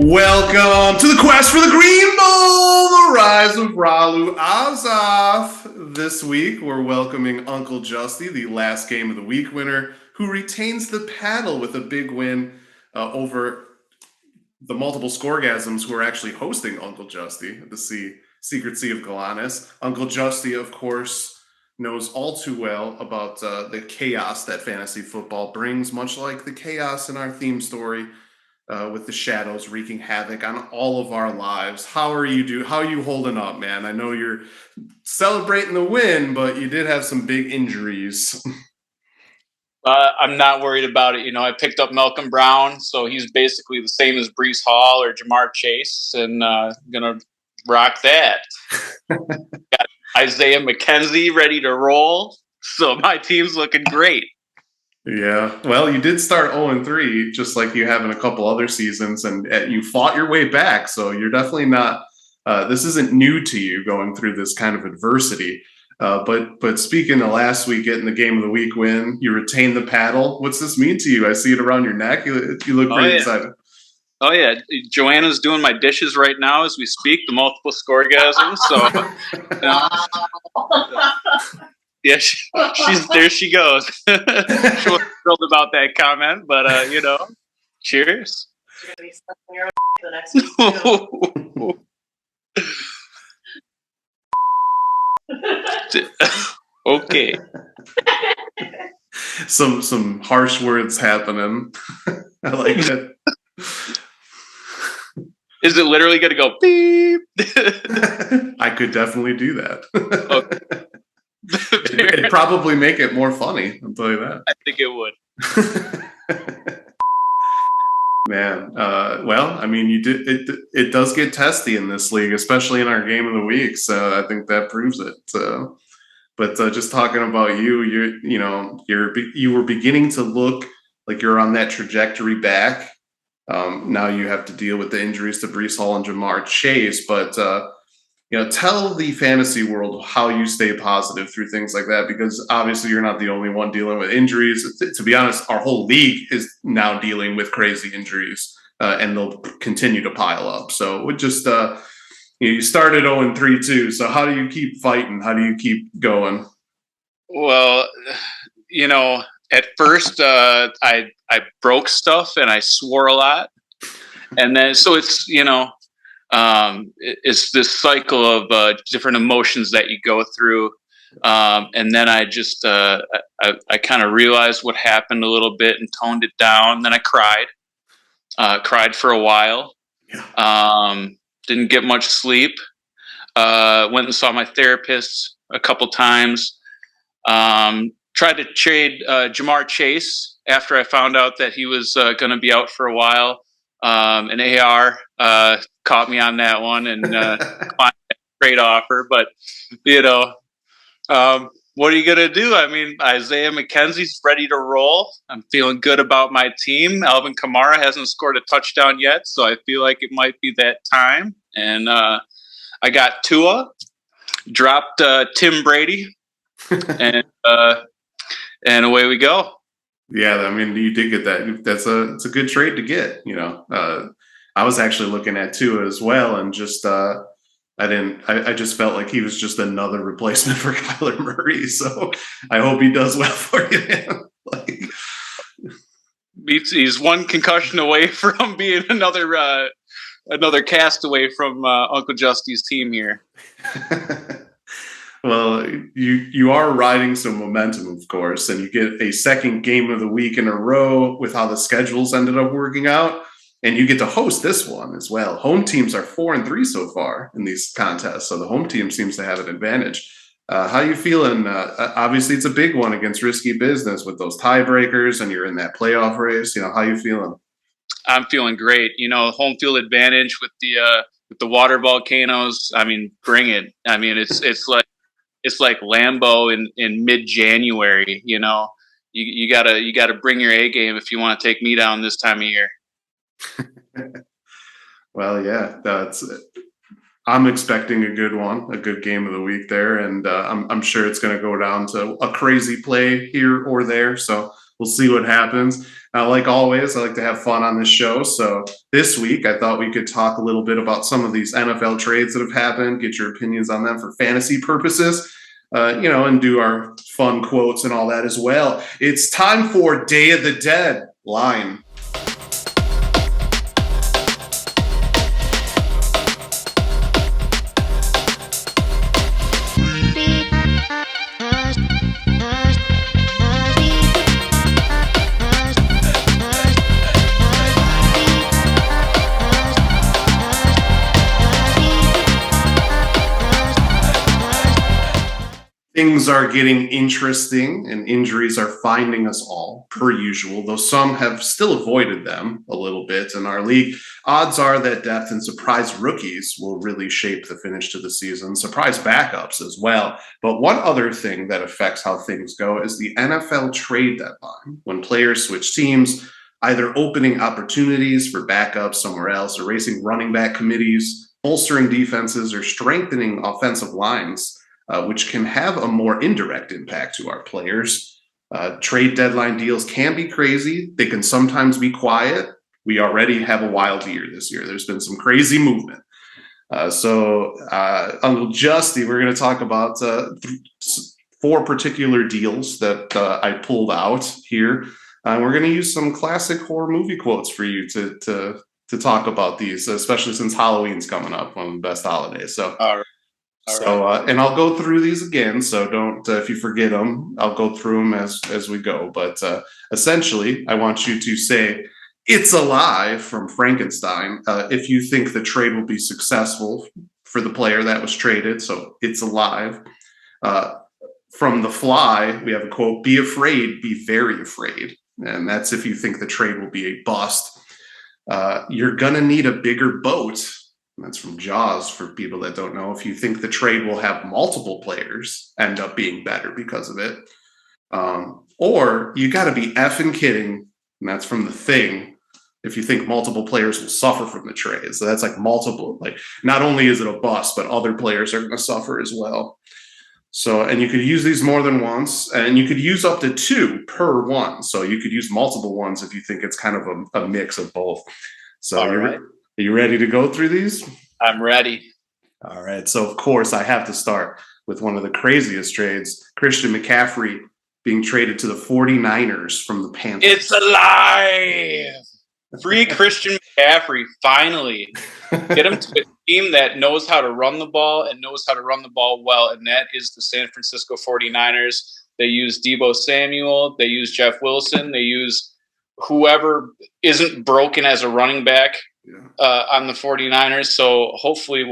Welcome to the quest for the Green Bowl, the Rise of R'luh Azath. This week, we're welcoming Uncle Justy, the last game of the week winner, who retains the paddle with a big win over the Multiple Scoregasms, who are actually hosting Uncle Justy at the Secret Sea of Galanis. Uncle Justy, of course, knows all too well about the chaos that fantasy football brings, much like the chaos in our theme story. With the shadows wreaking havoc on all of our lives. How are you holding up, man? I know you're celebrating the win, but you did have some big injuries. I'm not worried about it. I picked up Malcolm Brown, so he's basically the same as Breece Hall or Jamar Chase, and gonna rock that. Got Isaiah McKenzie ready to roll, so my team's looking great. Yeah, well, you did start 0-3, just like you have in a couple other seasons, and you fought your way back. So you're definitely not. This isn't new to you going through this kind of adversity. But speaking of last week, getting the game of the week win, you retained the paddle. What's this mean to you? I see it around your neck. You look pretty excited. Oh yeah, Joanna's doing my dishes right now as we speak. The multiple scoregasms. So. Yeah, there she goes. She wasn't thrilled about that comment, but cheers. The next week too. Okay. Some harsh words happening. I like it. Is it literally going to go beep? I could definitely do that. Okay. It'd probably make it more funny, I'll tell you that. I think it would. Man, well, I mean, it does get testy in this league, especially in our game of the week. So I think that proves it. But just talking about you were beginning to look like you're on that trajectory back. Now you have to deal with the injuries to Breece Hall and Jamar Chase, but tell the fantasy world how you stay positive through things like that, because obviously you're not the only one dealing with injuries. To be honest, our whole league is now dealing with crazy injuries, and they'll continue to pile up. So we just, you started 0-3 too. So how do you keep fighting? How do you keep going? Well, at first I broke stuff and I swore a lot, and then so it's it's this cycle of different emotions that you go through, and then I just I kind of realized what happened a little bit and toned it down. Then I cried for a while. Didn't get much sleep. Went and saw my therapist a couple times. Tried to trade Jamar Chase after I found out that he was going to be out for a while. An AR caught me on that one and great offer. But what are you gonna do? I mean, Isaiah McKenzie's ready to roll. I'm feeling good about my team. Alvin Kamara hasn't scored a touchdown yet, so I feel like it might be that time. And I got Tua, dropped Tim Brady, and away we go. Yeah, I mean, you did get that. It's a good trade to get. I was actually looking at Tua as well, and just I just felt like he was just another replacement for Kyler Murray. So I hope he does well for you, man. He's one concussion away from being another cast away from Uncle Justy's team here. Well, you are riding some momentum, of course, and you get a second game of the week in a row with how the schedules ended up working out, and you get to host this one as well. Home teams are 4-3 so far in these contests, so the home team seems to have an advantage. How you feeling? Obviously, it's a big one against risky business with those tiebreakers, and you're in that playoff race. How you feeling? I'm feeling great. Home field advantage with the water volcanoes. I mean, bring it. I mean, it's like Lambeau in mid-January. You gotta bring your A game if you want to take me down this time of year. Well, yeah, I'm expecting a good one, a good game of the week there, and I'm sure it's going to go down to a crazy play here or there. So we'll see what happens. Like always, I like to have fun on this show. So this week, I thought we could talk a little bit about some of these NFL trades that have happened, get your opinions on them for fantasy purposes, and do our fun quotes and all that as well. It's time for Day of the Dead line. Things are getting interesting and injuries are finding us all, per usual, though some have still avoided them a little bit in our league. Odds are that depth and surprise rookies will really shape the finish to the season, surprise backups as well. But one other thing that affects how things go is the NFL trade deadline. When players switch teams, either opening opportunities for backups somewhere else, erasing running back committees, bolstering defenses, or strengthening offensive lines, which can have a more indirect impact to our players. Trade deadline deals can be crazy. They can sometimes be quiet. We already have a wild year this year. There's been some crazy movement. So Uncle Justy, we're going to talk about 4 particular deals that I pulled out here. We're going to use some classic horror movie quotes for you to talk about these, especially since Halloween's coming up, one of the best holidays. So. All right. And I'll go through these again. So don't, if you forget them, I'll go through them as we go. But essentially, I want you to say, "It's alive" from Frankenstein. If you think the trade will be successful for the player that was traded. So it's alive. From The Fly, we have a quote, "Be afraid, be very afraid." And that's if you think the trade will be a bust. You're going to need a bigger boat. And that's from Jaws for people that don't know. If you think the trade will have multiple players end up being better because of it. Or you got to be effing kidding. And that's from The Thing. If you think multiple players will suffer from the trade. So that's like multiple, like not only is it a bust, but other players are going to suffer as well. So, and you could use these more than once, and you could use up to 2 per one. So you could use multiple ones if you think it's kind of a mix of both. So Are you ready to go through these? I'm ready. All right. So, of course, I have to start with one of the craziest trades, Christian McCaffrey being traded to the 49ers from the Panthers. It's alive! Free Christian McCaffrey, finally. Get him to a team that knows how to run the ball and knows how to run the ball well, and that is the San Francisco 49ers. They use Deebo Samuel. They use Jeff Wilson. They use whoever isn't broken as a running back. On the 49ers. So hopefully,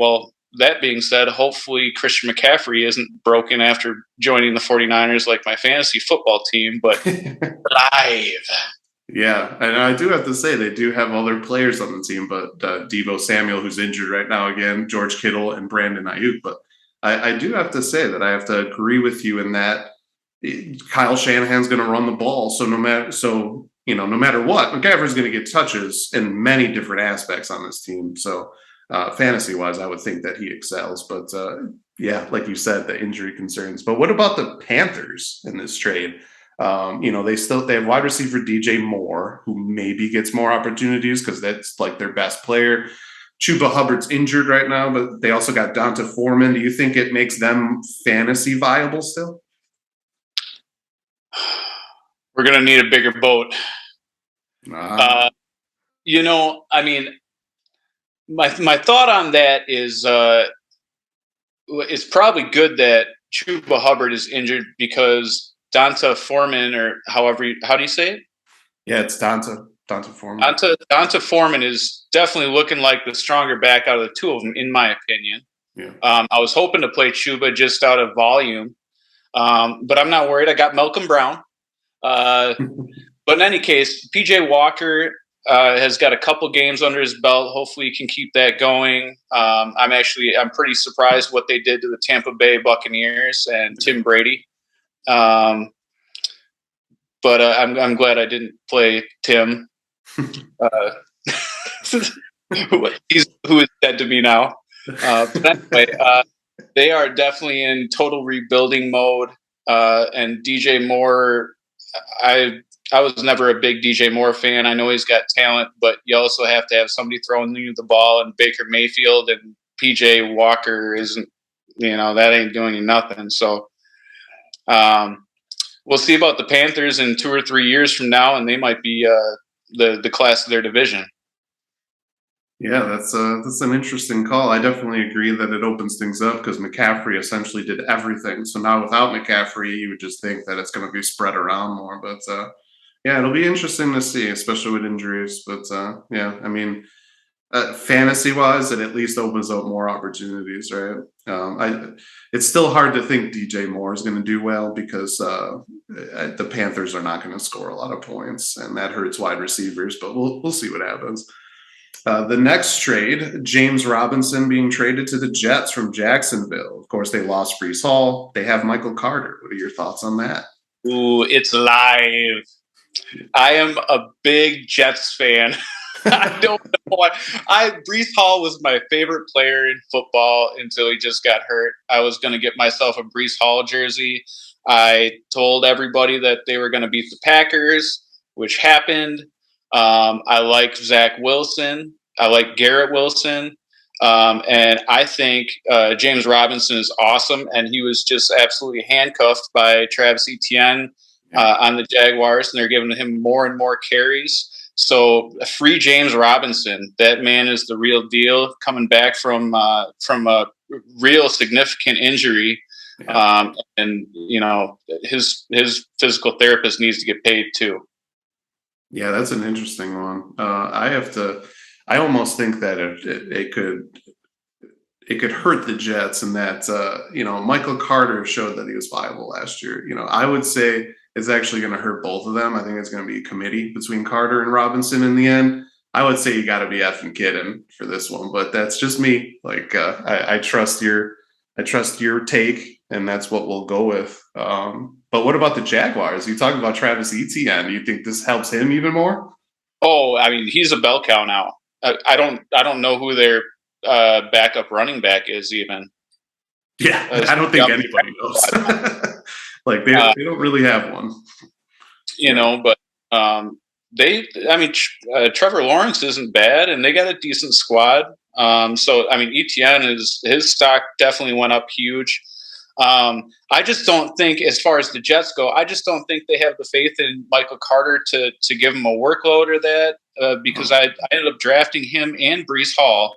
that being said, hopefully Christian McCaffrey isn't broken after joining the 49ers like my fantasy football team, but live. Yeah, and I do have to say they do have other players on the team, but Deebo Samuel, who's injured right now again, George Kittle, and Brandon Ayuk. But I do have to say that I have to agree with you in that Kyle Shanahan's going to run the ball. So no matter what, McCaffrey's going to get touches in many different aspects on this team. So fantasy-wise, I would think that he excels. But yeah, like you said, the injury concerns. But what about the Panthers in this trade? They have wide receiver DJ Moore, who maybe gets more opportunities because that's like their best player. Chuba Hubbard's injured right now, but they also got Donta Foreman. Do you think it makes them fantasy viable still? We're going to need a bigger boat. I mean, my thought on that is it's probably good that Chuba Hubbard is injured because Donta Foreman, or how do you say it? Yeah, it's Donta Foreman. Donta Foreman is definitely looking like the stronger back out of the two of them, in my opinion. Yeah. I was hoping to play Chuba just out of volume, but I'm not worried. I got Malcolm Brown. But in any case, PJ Walker has got a couple games under his belt. Hopefully, he can keep that going. I'm pretty surprised what they did to the Tampa Bay Buccaneers and Tim Brady. But I'm glad I didn't play Tim. Who is dead to me now. But anyway, they are definitely in total rebuilding mode. And DJ Moore, I was never a big DJ Moore fan. I know he's got talent, but you also have to have somebody throwing you the ball, and Baker Mayfield and PJ Walker isn't, that ain't doing you nothing. So we'll see about the Panthers in 2 or 3 years from now, and they might be the class of their division. Yeah, that's an interesting call. I definitely agree that it opens things up because McCaffrey essentially did everything. So now without McCaffrey, you would just think that it's going to be spread around more. But yeah, it'll be interesting to see, especially with injuries. But yeah, I mean, fantasy-wise, it at least opens up more opportunities, right? It's still hard to think DJ Moore is going to do well because the Panthers are not going to score a lot of points, and that hurts wide receivers. But we'll see what happens. The next trade, James Robinson being traded to the Jets from Jacksonville. Of course, they lost Breece Hall. They have Michael Carter. What are your thoughts on that? Ooh, it's live. I am a big Jets fan. I don't know why. Breece Hall was my favorite player in football until he just got hurt. I was going to get myself a Breece Hall jersey. I told everybody that they were going to beat the Packers, which happened. I like Zach Wilson. I like Garrett Wilson. And I think James Robinson is awesome. And he was just absolutely handcuffed by Travis Etienne on the Jaguars. And they're giving him more and more carries. So free James Robinson. That man is the real deal, coming back from a real significant injury. Yeah. And, his physical therapist needs to get paid too. Yeah, that's an interesting one. I almost think that it could hurt the Jets in that, Michael Carter showed that he was viable last year. I would say it's actually going to hurt both of them. I think it's going to be a committee between Carter and Robinson in the end. I would say you got to be effing kidding for this one, but that's just me. Like, I trust your take, and that's what we'll go with. But what about the Jaguars? You talking about Travis Etienne? Do you think this helps him even more? Oh, I mean, he's a bell cow now. I don't know who their backup running back is even. Yeah, I don't think anybody knows. Like they don't really have one. But Trevor Lawrence isn't bad, and they got a decent squad. So I mean, Etienne his stock definitely went up huge. I just don't think, as far as the Jets go, I just don't think they have the faith in Michael Carter to give him a workload or that, because I ended up drafting him and Breece Hall.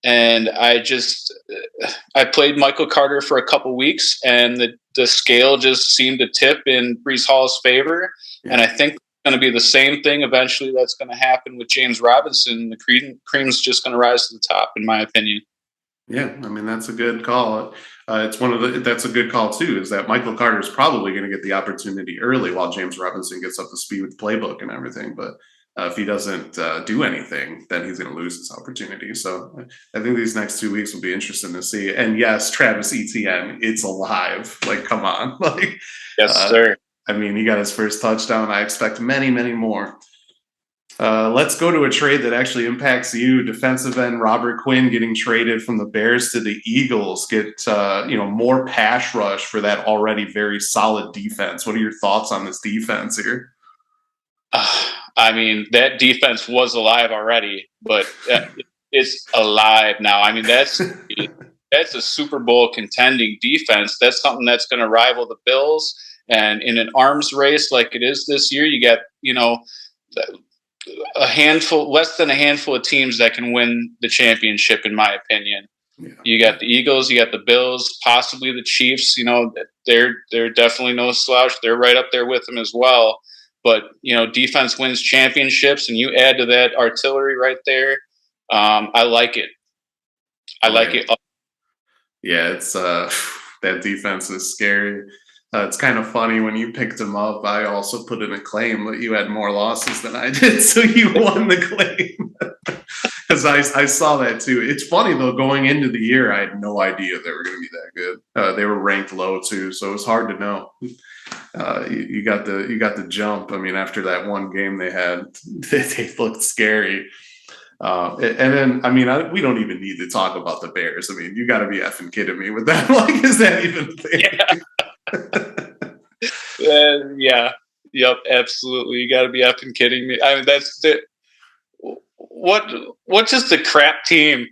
And I played Michael Carter for a couple weeks, and the scale just seemed to tip in Breece Hall's favor. Yeah. And I think it's going to be the same thing eventually that's going to happen with James Robinson. The cream's just going to rise to the top, in my opinion. Yeah, I mean, that's a good call. That's a good call too, is that Michael Carter is probably going to get the opportunity early while James Robinson gets up to speed with the playbook and everything. But if he doesn't do anything, then he's going to lose his opportunity. So I think these next 2 weeks will be interesting to see. And yes, Travis Etienne, it's alive. Like, come on. Like, yes, sir. I mean, he got his first touchdown. I expect many, many more. Let's go to a trade that actually impacts you. Defensive end Robert Quinn getting traded from the Bears to the Eagles. Get more pass rush for that already very solid defense. What are your thoughts on this defense here? I mean, that defense was alive already, but it's alive now. I mean, that's a Super Bowl contending defense. That's something that's going to rival the Bills. And in an arms race like it is this year, you got less than a handful of teams that can win the championship, in my opinion. Yeah. You got the Eagles, you got the Bills, possibly the Chiefs. They're definitely no slouch. They're right up there with them as well. But defense wins championships, and you add to that artillery right there. I like it. I like it. Yeah, it's that defense is scary. It's kind of funny when you picked him up. I also put in a claim that you had more losses than I did, so you won the claim. Because I saw that too. It's funny though. Going into the year, I had no idea they were going to be that good. They were ranked low too, so it was hard to know. You got the jump. I mean, after that one game they had, they looked scary. And then, I mean, we don't even need to talk about the Bears. I mean, you got to be effing kidding me with that. Like, is that even fair? Yeah. Yeah. Yep. Absolutely. You got to be effing kidding me. I mean, that's the what just a crap team.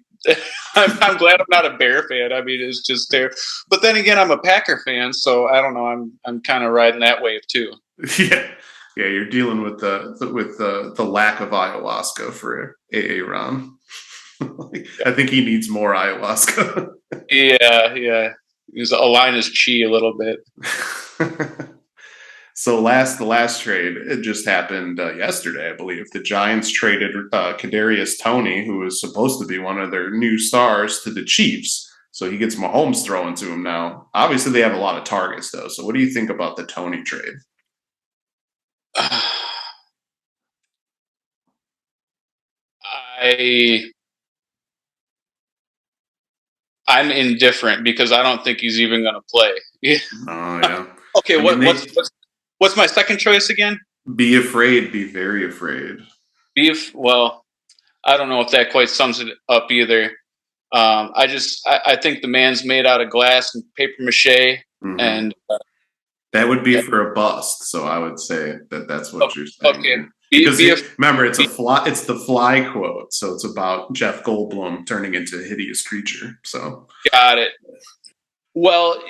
I'm glad I'm not a Bear fan. I mean, it's just there. But then again, I'm a Packer fan, so I don't know. I'm kind of riding that wave too. Yeah, yeah, you're dealing with the lack of ayahuasca for Aaron. I think he needs more ayahuasca. Yeah. He's align his chi a little bit. So the last trade, it just happened yesterday, I believe. The Giants traded Kadarius Toney, who was supposed to be one of their new stars, to the Chiefs. So he gets Mahomes thrown to him now. Obviously, they have a lot of targets, though. So what do you think about the Toney trade? I'm indifferent because I don't think he's even going to play. Oh, yeah. Okay, I mean, what's my second choice again? Be afraid, be very afraid. Well, I don't know if that quite sums it up either. I think the man's made out of glass and paper mache, and that would be for a bust. So I would say that's what you're saying. Okay. Because remember, it's the fly quote, so it's about Jeff Goldblum turning into a hideous creature. So got it. Well,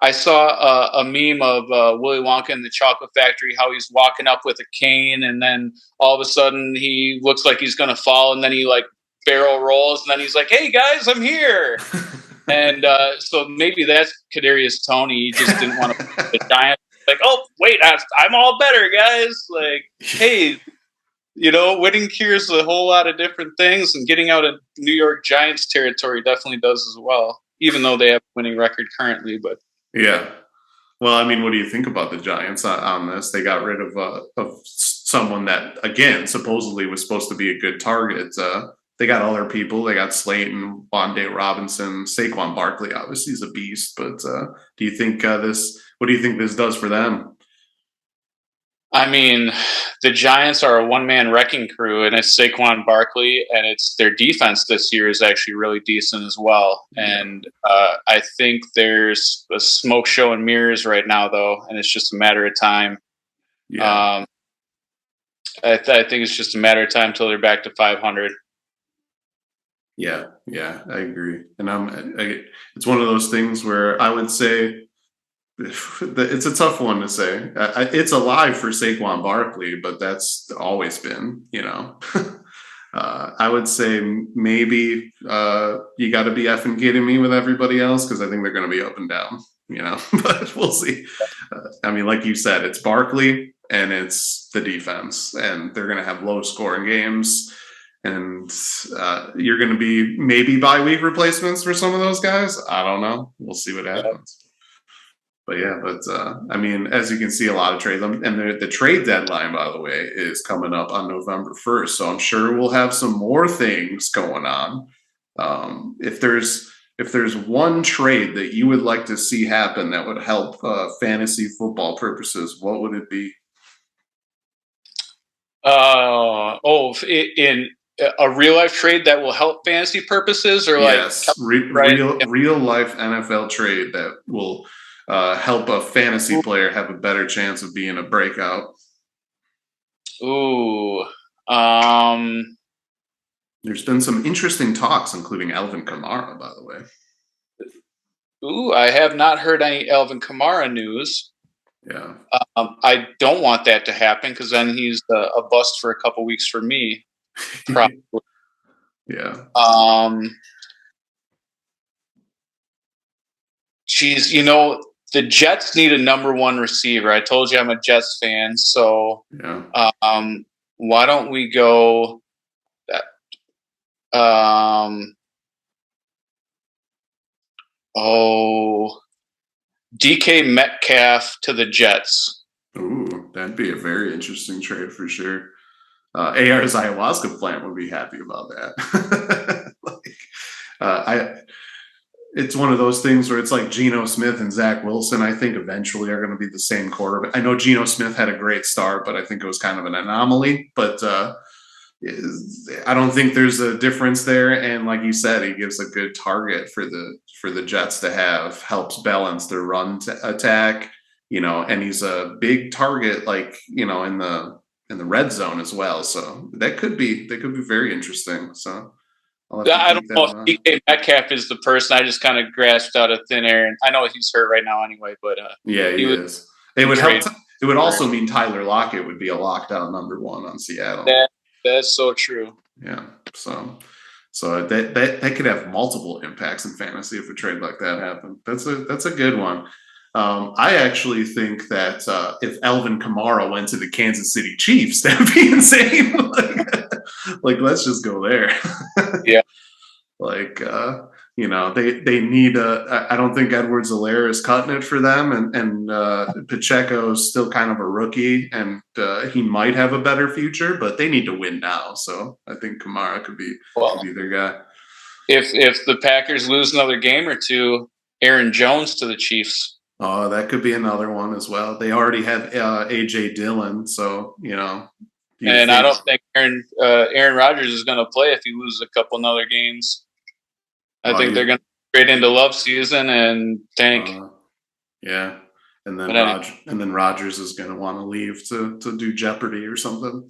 I saw a meme of Willy Wonka in the Chocolate Factory, how he's walking up with a cane, and then all of a sudden he looks like he's going to fall, and then he like barrel rolls, and then he's like, "Hey guys, I'm here." And so maybe that's Kadarius Toney. He just didn't want to the Giants. Like, oh wait, I'm all better, guys. Like, hey, winning cures a whole lot of different things, and getting out of New York Giants territory definitely does as well. Even though they have a winning record currently, but yeah. Well, I mean, what do you think about the Giants on this? They got rid of someone that, again, supposedly was supposed to be a good target. They got other people. They got Slayton, Wande Robinson, Saquon Barkley. Obviously, he's a beast. But do you think what do you think this does for them? I mean, the Giants are a one-man wrecking crew, and it's Saquon Barkley, and it's their defense this year is actually really decent as well. Yeah. And I think there's a smoke show and mirrors right now, though, and it's just a matter of time. Yeah. I think it's just a matter of time until they're back to 500. Yeah, I agree. And it's one of those things where I would say it's a tough one to say. It's alive for Saquon Barkley, but that's always been, I would say maybe you got to be effing kidding me with everybody else, because I think they're going to be up and down, but we'll see. I mean, like you said, it's Barkley and it's the defense, and they're going to have low scoring games. And you're going to be maybe bye-week replacements for some of those guys. I don't know. We'll see what happens. But yeah, I mean, as you can see, a lot of trades. And the trade deadline, by the way, is coming up on November 1st. So I'm sure we'll have some more things going on. If there's one trade that you would like to see happen that would help fantasy football purposes, what would it be? In a real life trade that will help fantasy purposes, or yes, real life NFL trade that will help a fantasy player have a better chance of being a breakout. Ooh. There's been some interesting talks, including Alvin Kamara, by the way. Ooh, I have not heard any Alvin Kamara news. Yeah. I don't want that to happen, because then he's a bust for a couple weeks for me. Probably. Yeah. Geez, the Jets need a number one receiver. I told you I'm a Jets fan, so yeah. Why don't we go DK Metcalf to the Jets. Ooh, that'd be a very interesting trade for sure. AR's ayahuasca plant would be happy about that. It's one of those things where it's like Geno Smith and Zach Wilson, I think eventually are going to be the same quarterback. I know Geno Smith had a great start, but I think it was kind of an anomaly. But I don't think there's a difference there. And like you said, he gives a good target for the Jets to have, helps balance their run attack. and he's a big target, like, in the red zone as well. So that could be very interesting. So I'll have to I don't keep that know in if mind. DK Metcalf is the person. I just kind of grasped out of thin air, and I know he's hurt right now anyway. But Yeah, he he was is. It would help. trade. It would also mean Tyler Lockett would be a lockdown number 1 on Seattle. That's so true. Yeah. So that could have multiple impacts in fantasy if a trade like that happened. That's a good one. I actually think that if Alvin Kamara went to the Kansas City Chiefs, that'd be insane. like let's just go there. Yeah. Like they need I don't think Edwards-Helaire is cutting it for them, and Pacheco's still kind of a rookie, and he might have a better future, but they need to win now. So I think Kamara could be their guy. If the Packers lose another game or two, Aaron Jones to the Chiefs. Oh, that could be another one as well. They already have AJ Dillon, so and I don't think Aaron Rodgers is going to play if he loses a couple other games. I think they're going to straight into love season and tank. Yeah, and then Rodgers is going to want to leave to do Jeopardy or something.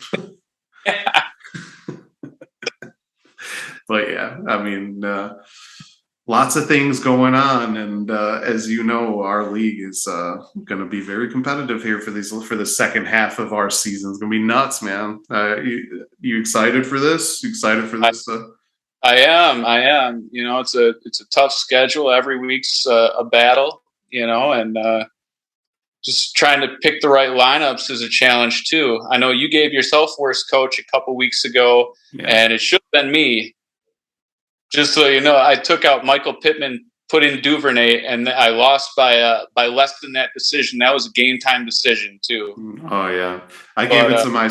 But yeah, I mean, lots of things going on, and as you know, our league is going to be very competitive here for the second half of our season. It's going to be nuts, man. You excited for this? You excited for this? I am. It's a tough schedule. Every week's a battle. And just trying to pick the right lineups is a challenge too. I know you gave yourself worst coach a couple weeks ago, and it should have been me. Just so you know, I took out Michael Pittman, put in Duvernay, and I lost by less than that decision. That was a game time decision too. Oh yeah, I gave it to my.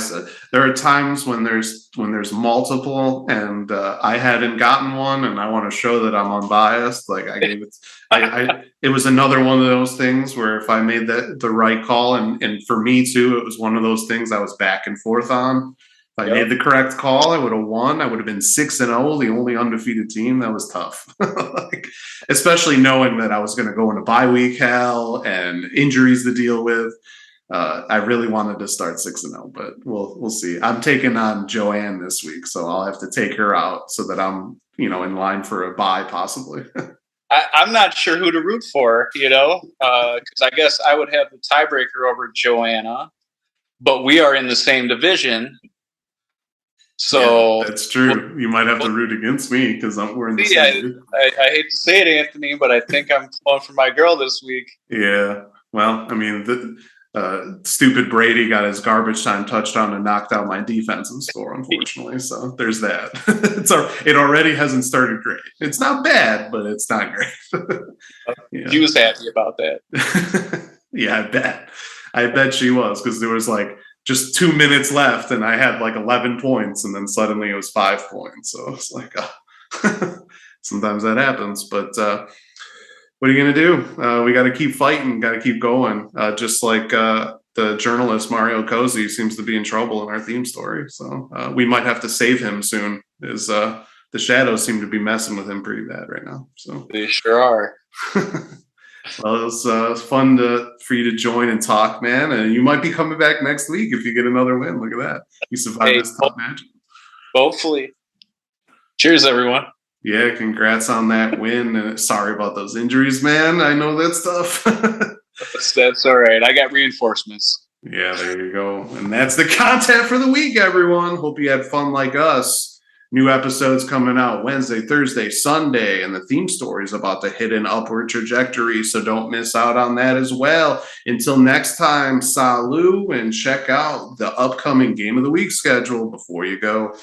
There are times when there's multiple, and I hadn't gotten one, and I want to show that I'm unbiased. Like I gave it. It was another one of those things where if I made the right call, and for me too, it was one of those things I was back and forth on. If I made the correct call, I would have won. I would have been 6-0, the only undefeated team. That was tough, especially knowing that I was going to go into bye week hell and injuries to deal with. I really wanted to start 6-0, but we'll see. I'm taking on Joanne this week, so I'll have to take her out so that I'm in line for a bye possibly. I'm not sure who to root for, because I guess I would have the tiebreaker over Joanna, but we are in the same division. So that's true. You might have to root against me because we're in the same. I hate to say it, Anthony, but I think I'm going for my girl this week. Yeah. Well, I mean, the stupid Brady got his garbage time touchdown and knocked out my defensive score, unfortunately. So there's that. It already hasn't started great. It's not bad, but it's not great. She was happy about that. Yeah, I bet she was, because there was just 2 minutes left, and I had 11 points, and then suddenly it was 5 points. So it's sometimes that happens. But what are you going to do? We got to keep fighting, got to keep going. Just like the journalist Mario Cozy seems to be in trouble in our theme story. So we might have to save him soon, as the shadows seem to be messing with him pretty bad right now. So they sure are. Well, it was fun for you to join and talk, man. And you might be coming back next week if you get another win. Look at that. You survived this tough match. Hopefully. Cheers, everyone. Yeah, congrats on that win. And sorry about those injuries, man. I know that's tough. That's all right. I got reinforcements. Yeah, there you go. And that's the content for the week, everyone. Hope you had fun like us. New episodes coming out Wednesday, Thursday, Sunday, and the theme story is about to hit an upward trajectory, so don't miss out on that as well. Until next time, salut, and check out the upcoming Game of the Week schedule before you go.